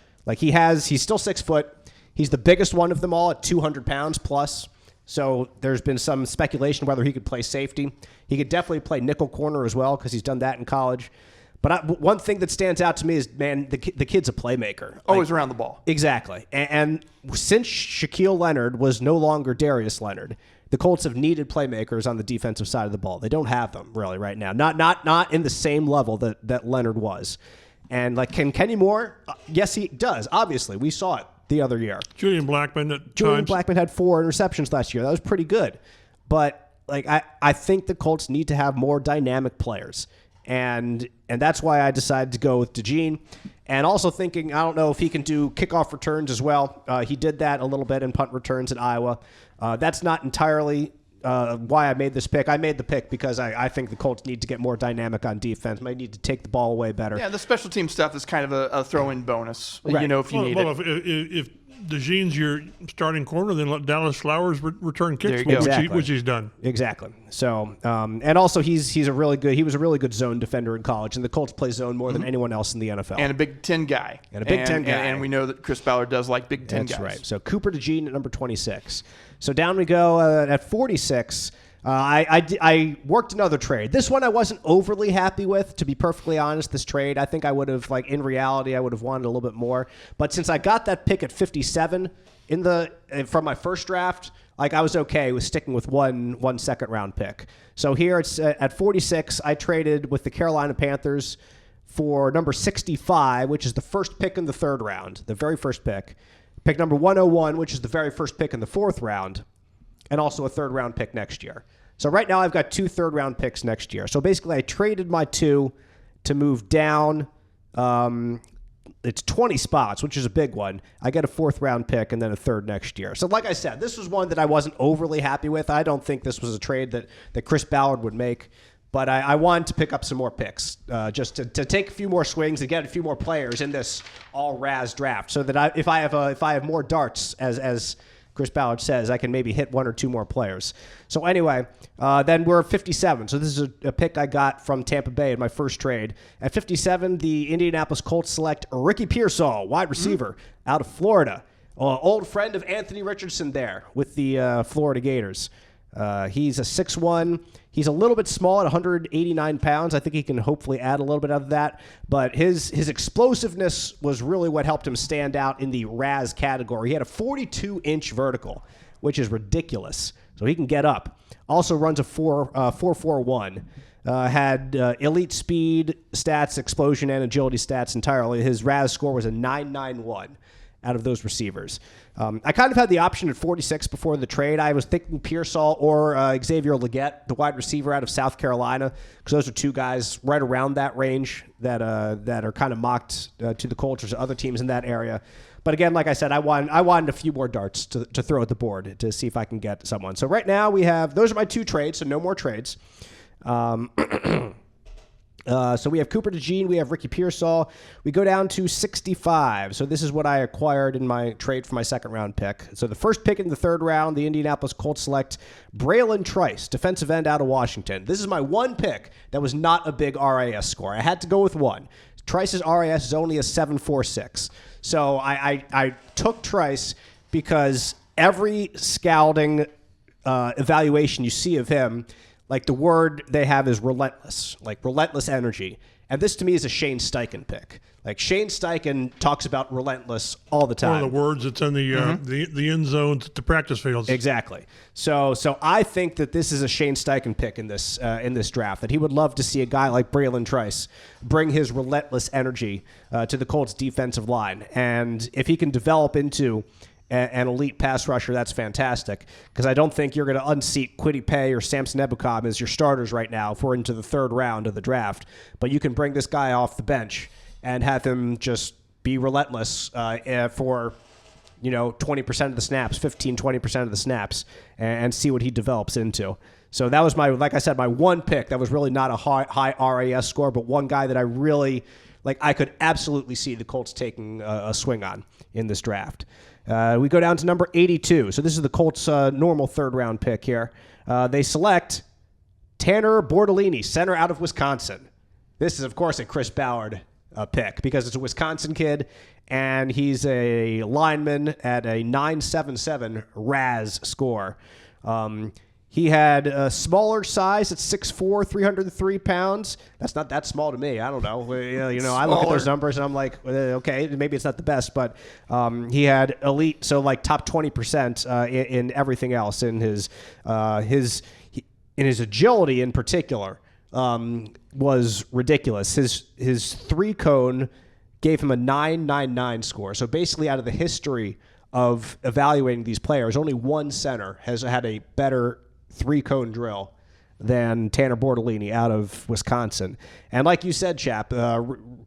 he's still 6 foot. He's the biggest one of them all at 200 pounds plus. So there's been some speculation whether he could play safety. He could definitely play nickel corner as well because he's done that in college. But one thing that stands out to me is, man, the kid's a playmaker. Always around the ball. Exactly. And since Shaquille Leonard was no longer Darius Leonard, the Colts have needed playmakers on the defensive side of the ball. They don't have them really right now. Not in the same level that Leonard was. And can Kenny Moore? Yes, he does. Obviously, we saw it the other year. Julian Blackmon had 4 interceptions last year. That was pretty good. But I think the Colts need to have more dynamic players. And that's why I decided to go with DeJean. And also thinking, I don't know if he can do kickoff returns as well. He did that a little bit in punt returns at Iowa. That's not entirely why I made this pick. I made the pick because I think the Colts need to get more dynamic on defense. Might need to take the ball away better. Yeah, the special team stuff is kind of a throw-in bonus, right. If you need it. If DeJean's your starting corner, then let Dallas Flowers return kicks, which he's done. Exactly. So, and also he was a really good zone defender in college, and the Colts play zone more than anyone else in the NFL. And a Big Ten guy. And we know that Chris Ballard does like Big Ten guys. That's right. So Cooper DeJean at number 26. So down we go at 46. I worked another trade. This one I wasn't overly happy with, to be perfectly honest. This trade, I think I would have, in reality, I would have wanted a little bit more. But since I got that pick at 57 from my first draft, I was okay with sticking with one second round pick. So here it's at 46. I traded with the Carolina Panthers for number 65, which is the first pick in the 3rd round, the very first pick. Pick number 101, which is the very first pick in the 4th round. And also a 3rd round pick next year. So right now I've got 2 3rd round picks next year. So basically I traded my 2 to move down. It's 20 spots, which is a big one. I get a 4th round pick and then a 3rd next year. So like I said, this was one that I wasn't overly happy with. I don't think this was a trade that Chris Ballard would make. But I wanted to pick up some more picks, just to take a few more swings and get a few more players in this all-RAS draft, so that if I have more darts, as Chris Ballard says, I can maybe hit 1 or 2 more players. So anyway, then we're 57. So this is a pick I got from Tampa Bay in my first trade. At 57, the Indianapolis Colts select Ricky Pearsall, wide receiver, out of Florida. Old friend of Anthony Richardson there with the Florida Gators. He's a 6'1". He's a little bit small at 189 pounds. I think he can hopefully add a little bit of that. But his explosiveness was really what helped him stand out in the RAS category. He had a 42-inch vertical, which is ridiculous. So he can get up. Also runs a 4.41. Had elite speed stats, explosion, and agility stats entirely. His RAS score was a 9.91. out of those receivers. I kind of had the option at 46 before the trade. I was thinking Pearsall or Xavier Legette, the wide receiver out of South Carolina, because those are two guys right around that range that are kind of mocked to the Colts or other teams in that area. But again, like I said, I wanted a few more darts to throw at the board to see if I can get someone. So right now those are my 2 trades, so no more trades. So we have Cooper DeJean, we have Ricky Pearsall. We go down to 65. So this is what I acquired in my trade for my second round pick. So the first pick in the third round, the Indianapolis Colts select Braylon Trice, defensive end out of Washington. This is my one pick that was not a big RAS score. I had to go with one. Trice's RAS is only a 7.46. So I took Trice because every scouting evaluation you see of him, like the word they have is relentless, like relentless energy. And this to me is a Shane Steichen pick. Like Shane Steichen talks about relentless all the time. One of the words that's in the end zones at the practice fields. Exactly. So I think that this is a Shane Steichen pick in this draft, that he would love to see a guy like Braylon Trice bring his relentless energy to the Colts defensive line. And if he can develop into an elite pass rusher, that's fantastic, because I don't think you're going to unseat Kwity Paye or Samson Ebukam as your starters right now if we're into the third round of the draft. But you can bring this guy off the bench and have him just be relentless for 20% of the snaps, 15-20% of the snaps, and see what he develops into. So that was like I said, my one pick. That was really not a high RAS score, but one guy that I really I could absolutely see the Colts taking a swing on in this draft. We go down to number 82. So this is the Colts' normal third-round pick here. They select Tanner Bortolini, center out of Wisconsin. This is, of course, a Chris Ballard pick because it's a Wisconsin kid, and he's a lineman at a 9.77 RAS score. He had a smaller size at 6'4", 303 pounds. That's not that small to me. I don't know. I look at those numbers and I'm like, okay, maybe it's not the best, but he had elite, so like top 20% in everything else. In his agility in particular was ridiculous. His 3-cone gave him a 9.99 score. So basically, out of the history of evaluating these players, only one center has had a better 3-cone drill than Tanner Bortolini out of Wisconsin. And like you said, Chap,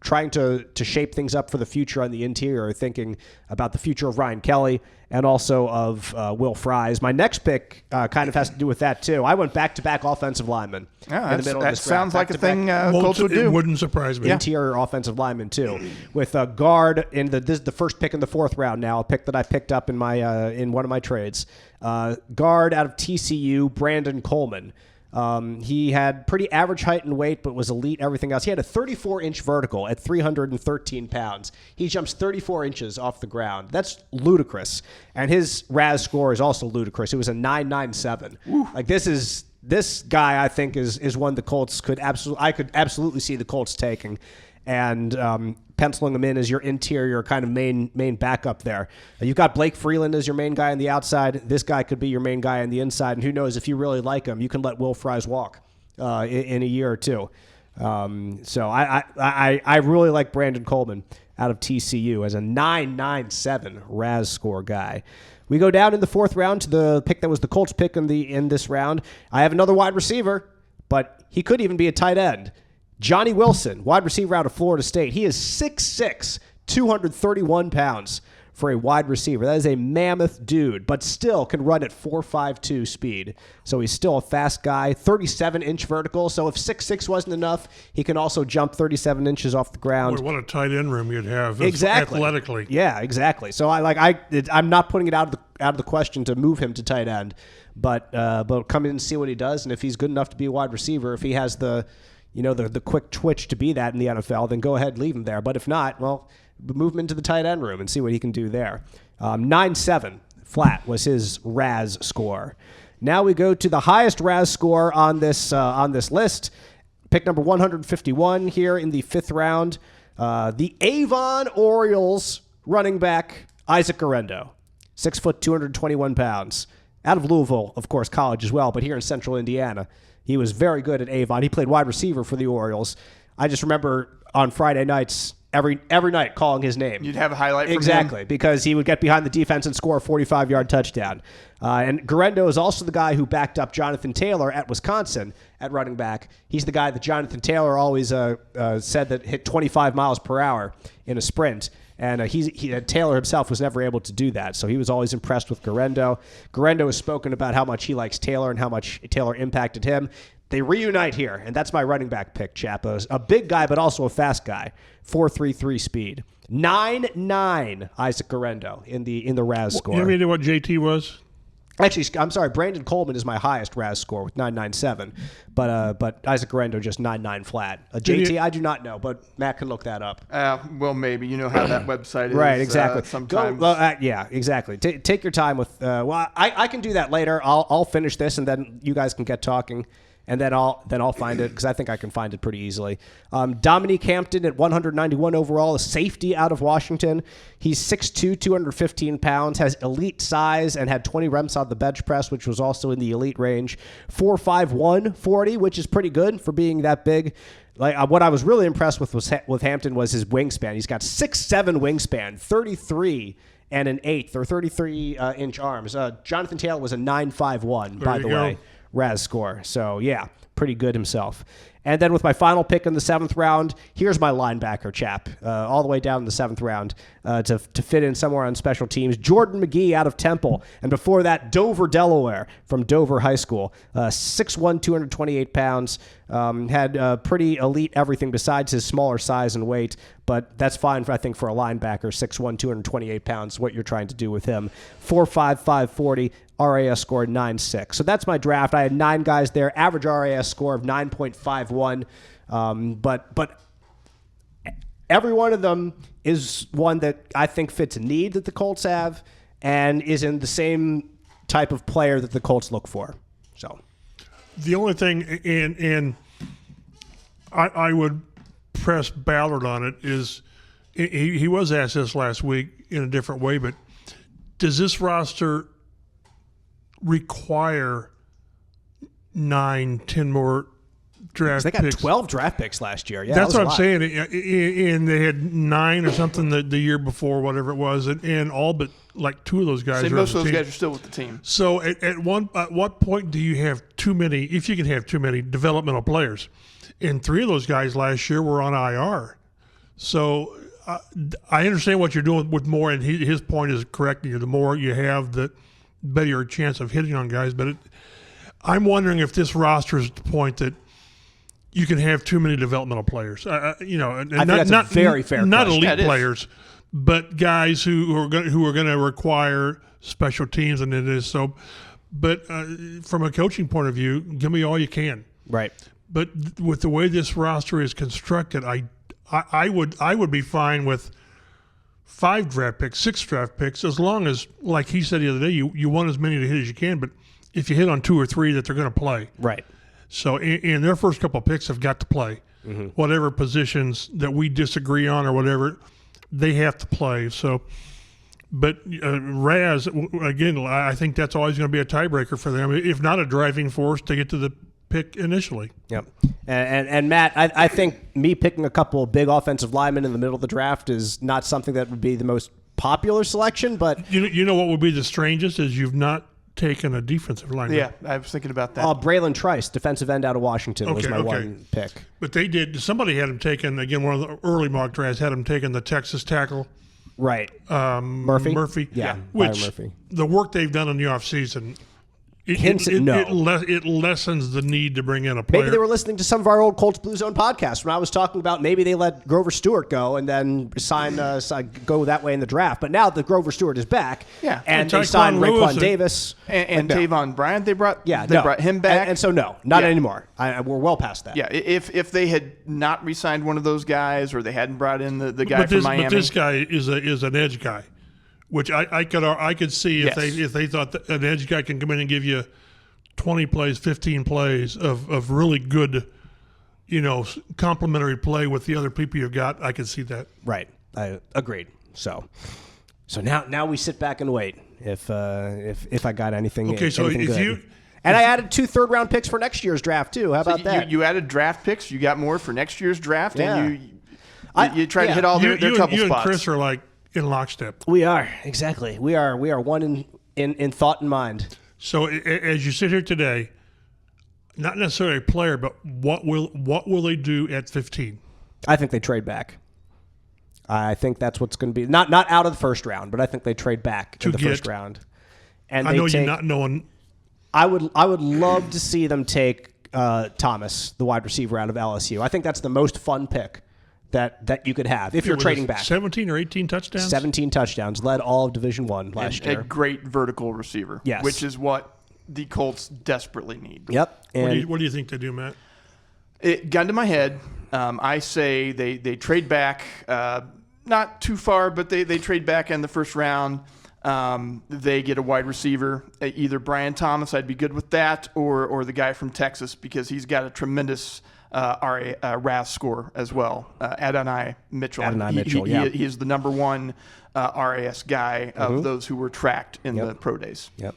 trying to shape things up for the future on the interior, thinking about the future of Ryan Kelly and also of Will Fries. My next pick kind of has to do with that, too. I went back-to-back offensive linemen in the middle of this draft. That sounds like a thing Colts would do. It wouldn't surprise me. Interior offensive linemen, too. With a guard, this is the first pick in the fourth round now, a pick that I picked up in one of my trades. Guard out of TCU, Brandon Coleman. He had pretty average height and weight, but was elite everything else. He had a 34-inch vertical at 313 pounds. He jumps 34 inches off the ground. That's ludicrous. And his RAS score is also ludicrous. It was a 9.97. Like this guy, I think, is one the Colts I could absolutely see the Colts taking, and penciling him in as your interior kind of main backup there. You've got Blake Freeland as your main guy on the outside. This guy could be your main guy on the inside, and who knows, if you really like him, you can let Will Fries walk in a year or two. So I really like Brandon Coleman out of TCU as a 9.97 RAS score guy. We go down in the fourth round to the pick that was the Colts pick in this round. I have another wide receiver, but he could even be a tight end. Johnny Wilson, wide receiver out of Florida State. He is 6'6", 231 pounds for a wide receiver. That is a mammoth dude, but still can run at 4.52 speed. So he's still a fast guy. 37-inch vertical. So if 6'6" wasn't enough, he can also jump 37 inches off the ground. Boy, what a tight end room you'd have. Exactly. Athletically. Yeah, exactly. So I'm not putting it out of the question to move him to tight end, but come in and see what he does, and if he's good enough to be a wide receiver, if he has the quick twitch to be that in the NFL, then go ahead, leave him there. But if not, well, move him into the tight end room and see what he can do there. 9.7 flat was his RAS score. Now we go to the highest RAS score on this list. Pick number 151 here in the fifth round. The Avon Orioles running back Isaac Guerendo, 6 foot, 221 pounds. Out of Louisville, of course, college as well, but here in central Indiana. He was very good at Avon. He played wide receiver for the Orioles. I just remember on Friday nights every night calling his name. You'd have a highlight from exactly him. Because he would get behind the defense and score a 45-yard touchdown. And Guerrero is also the guy who backed up Jonathan Taylor at Wisconsin at running back. He's the guy that Jonathan Taylor always said that hit 25 miles per hour in a sprint. And Taylor himself was never able to do that. So he was always impressed with Guerrero. Guerrero has spoken about how much he likes Taylor and how much Taylor impacted him. They reunite here, and that's my running back pick, Chappell. A big guy, but also a fast guy. 4.33 speed. 9.9 Isaac Guerrero in the RAS score. You mean what JT was? Actually, I'm sorry. Brandon Coleman is my highest RAS score with 9.97, but Isaac Guerrero just 9.9 flat. JT, I do not know, but Matt can look that up. Well, maybe you know how that website is. Right, exactly. Sometimes, yeah, exactly. Take your time with. I can do that later. I'll finish this, and then you guys can get talking. And then I'll find it because I think I can find it pretty easily. Dominique Hampton at 191 overall, a safety out of Washington. He's 6'2", 215 pounds, has elite size, and had 20 reps on the bench press, which was also in the elite range. 4'5", 140, which is pretty good for being that big. Like what I was really impressed with Hampton was his wingspan. He's got 6'7" wingspan, 33 and an eighth, or 33 inch arms. Jonathan Taylor was a 9.51, by the way. RAS score. So, yeah, pretty good himself. And then with my final pick in the 7th round, here's my linebacker chap, all the way down in the 7th round to fit in somewhere on special teams. Jordan McGee out of Temple. And before that, Dover, Delaware from Dover High School. 6'1", 228 pounds. Had pretty elite everything besides his smaller size and weight. But that's fine, I think, for a linebacker. 6'1", 228 pounds, what you're trying to do with him. 4'5", 540. RAS score 9.6. So that's my draft. I had 9 guys there. Average RAS score of 9.51. But every one of them is one that I think fits a need that the Colts have and is in the same type of player that the Colts look for. So the only thing, and I would press Ballard on it, is he was asked this last week in a different way, but does this roster require 9-10 more draft picks? They got 12 draft picks last year. Yeah, that's what I'm saying. And they had 9 or something the year before, whatever it was, and all but like 2 of those guys. Most of those guys are still with the team. So at what point do you have too many? If you can have too many developmental players, and 3 of those guys last year were on IR. So I understand what you're doing with more, and his point is correct. The more you have, the better your chance of hitting on guys. But I'm wondering if this roster is at the point that you can have too many developmental players. I think that's a very fair not question. elite players, but guys who are going to require special teams, and it is so. But from a coaching point of view, give me all you can. Right. But with the way this roster is constructed, I would be fine with 5 draft picks, 6 draft picks, as long as, like he said the other day, you want as many to hit as you can, but if you hit on 2 or 3 that they're going to play. Right. So in their first couple of picks have got to play. Mm-hmm. Whatever positions that we disagree on or whatever, they have to play. So, but RAS, again, I think that's always going to be a tiebreaker for them, if not a driving force to get to the pick initially. Yep. And Matt, I think me picking a couple of big offensive linemen in the middle of the draft is not something that would be the most popular selection, but you know what would be the strangest is you've not taken a defensive lineman. Yeah, I was thinking about that. Braylon Trice, defensive end out of Washington, was my one pick. But somebody had him taken, again, one of the early mock drafts had him taken the Texas tackle. Right. Murphy. Yeah. Which Murphy. The work they've done in the offseason, it lessens the need to bring in a player. Maybe they were listening to some of our old Colts Blue Zone podcast when I was talking about maybe they let Grover Stewart go and then go that way in the draft. But now that Grover Stewart is back, and they signed Raekwon Davis and Tavon Bryant, they brought him back, and so not anymore. We're well past that. Yeah, if they had not re-signed one of those guys, or they hadn't brought in the guy from Miami, but this guy is an edge guy. Which I could see if they thought that an edge guy can come in and give you 20 plays, 15 plays of really good, complementary play with the other people you've got. I could see that. Right. I agreed. So now we sit back and wait if I got anything. Okay. So anything if good. And I added 2 third-round picks for next year's draft too. How about that? You added draft picks. You got more for next year's draft, Yeah. and You try to hit all their trouble you spots. and Chris are like in lockstep. We are, exactly. We are one in thought and mind. So as you sit here today, not necessarily a player, but what will they do at 15? I think they trade back. I think that's what's going to be not out of the first round, but I think they trade back in the first round. And I know you're not knowing. I would love to see them take Thomas, the wide receiver out of LSU. I think that's the most fun pick that you could have if you're trading back. 17 or 18 touchdowns? 17 touchdowns, led all of Division I last year. A great vertical receiver, yes, which is what the Colts desperately need. Yep. And what do you think they do, Matt? It got into my head. I say they trade back, not too far, but they trade back in the first round. They get a wide receiver, either Brian Thomas, I'd be good with that, or the guy from Texas, because he's got a tremendous RAS score as well. Adonai Mitchell. He is the number one RAS guy of those who were tracked in the pro days. Yep.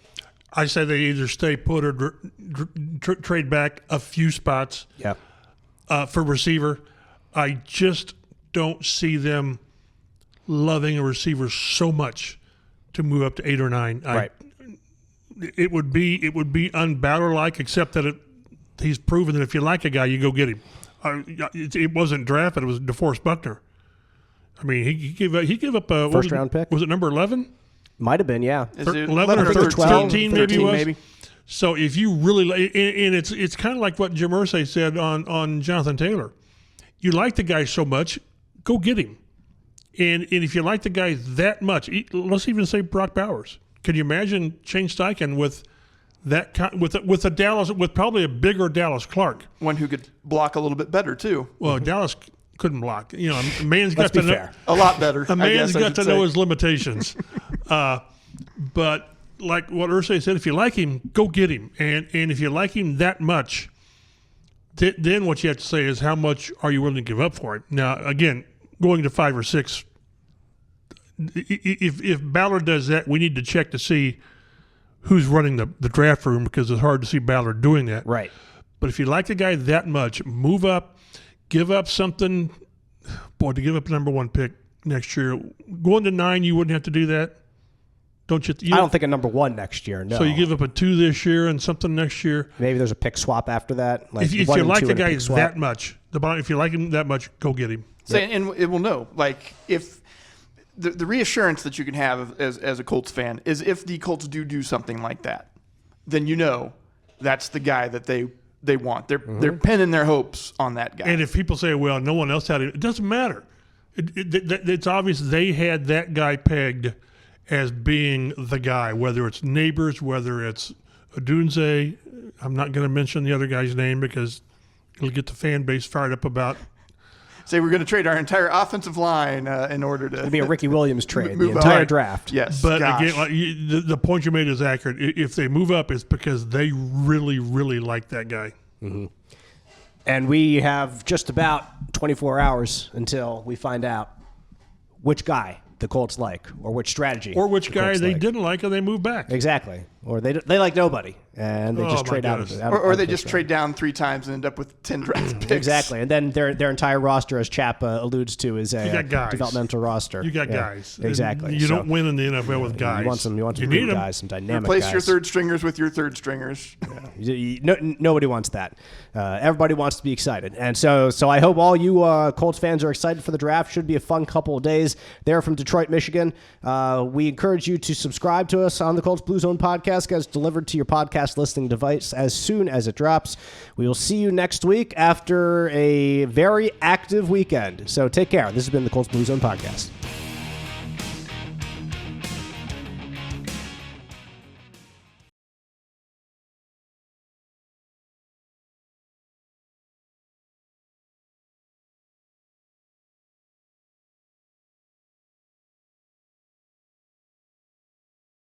I say they either stay put or trade back a few spots. Yep. For receiver. I just don't see them loving a receiver so much to move up to 8 or 9. Right. It would be unbattler-like, except that he's proven that if you like a guy, you go get him. It wasn't drafted; it was DeForest Buckner. I mean, he gave up a first round pick. Was it number 11? Might have been, yeah. 11 or 13, maybe it was. Maybe. So if you really, and it's kind of like what Jim Irsay said on Jonathan Taylor. You like the guy so much, go get him. And if you like the guy that much, let's even say Brock Bowers. Can you imagine Shane Steichen with a Dallas, with probably a bigger Dallas Clark, one who could block a little bit better too? Well, Dallas couldn't block. You know, a man's got to know a lot better. A man's got to know his limitations. But like what Irsay said, if you like him, go get him. And if you like him that much, then what you have to say is how much are you willing to give up for it? Now, again, going to 5 or 6, if Ballard does that, we need to check to see who's running the draft room, because it's hard to see Ballard doing that. Right. But if you like the guy that much, move up, give up something. Boy, to give up a number 1 pick next year, going to 9, you wouldn't have to do that. Don't you? I don't think a number 1 next year, no. So you give up a 2 this year and something next year. Maybe there's a pick swap after that. Like if you like the guy that much, if you like him that much, go get him. So, and it will know. Like, if the reassurance that you can have as a Colts fan is if the Colts do something like that, then you know that's the guy that they want. They're pinning their hopes on that guy. And if people say, well, no one else had it doesn't matter. It's obvious they had that guy pegged as being the guy, whether it's Neighbors, whether it's Odunze. I'm not going to mention the other guy's name because it'll get the fan base fired up about. Say we're going to trade our entire offensive line in order to. It'd be a Ricky Williams trade, the entire draft. Yes, but again, the point you made is accurate. If they move up, it's because they really, really like that guy. Mm-hmm. And we have just about 24 hours until we find out which guy the Colts like, or which strategy, or which guy they didn't like, and they move back. Exactly, or they like nobody, and they just trade out. Or they just trade down 3 times and end up with 10 draft picks. Exactly, and then their entire roster, as Chap alludes to, is a developmental roster. You got guys. Exactly. You don't win in the NFL with guys. You want some good guys, some dynamic Replace guys. your third stringers with your third stringers. Nobody wants that. Everybody wants to be excited, and so I hope all you Colts fans are excited for the draft. Should be a fun couple of days there from Detroit, Michigan. We encourage you to subscribe to us on the Colts Blue Zone Podcast, as delivered to your podcast listening device as soon as it drops. We will see you next week after a very active weekend. So take care. This has been the Colts Blue Zone Podcast.